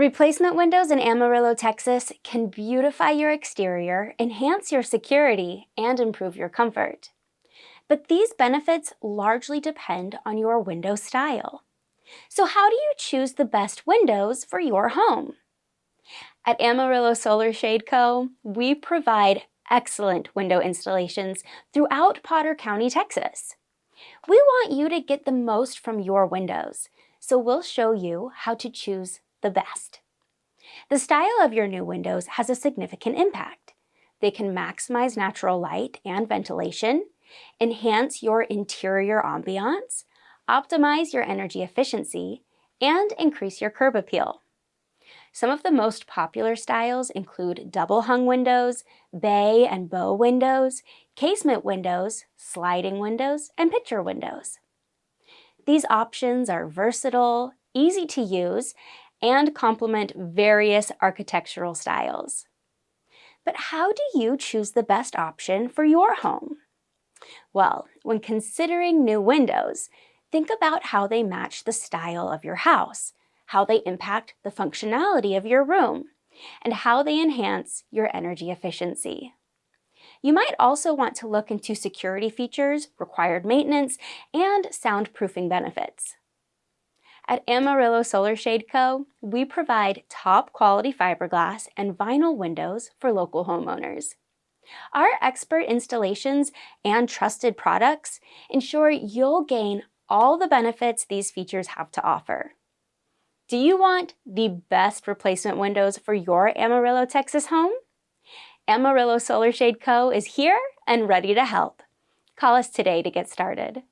Replacement windows in Amarillo, Texas can beautify your exterior, enhance your security, and improve your comfort. But these benefits largely depend on your window style. So how do you choose the best windows for your home? At Amarillo Solar Shade Co., we provide excellent window installations throughout Potter County, Texas. We want you to get the most from your windows, so we'll show you how to choose the best. The style of your new windows has a significant impact. They can maximize natural light and ventilation, enhance your interior ambiance, optimize your energy efficiency, and increase your curb appeal. Some of the most popular styles include double-hung windows, bay and bow windows, casement windows, sliding windows, and picture windows. These options are versatile, easy to use, and complement various architectural styles. But how do you choose the best option for your home? Well, when considering new windows, think about how they match the style of your house, how they impact the functionality of your room, and how they enhance your energy efficiency. You might also want to look into security features, required maintenance, and soundproofing benefits. At Amarillo Solar Shade Co., we provide top-quality fiberglass and vinyl windows for local homeowners. Our expert installations and trusted products ensure you'll gain all the benefits these features have to offer. Do you want the best replacement windows for your Amarillo, Texas home? Amarillo Solar Shade Co. is here and ready to help. Call us today to get started.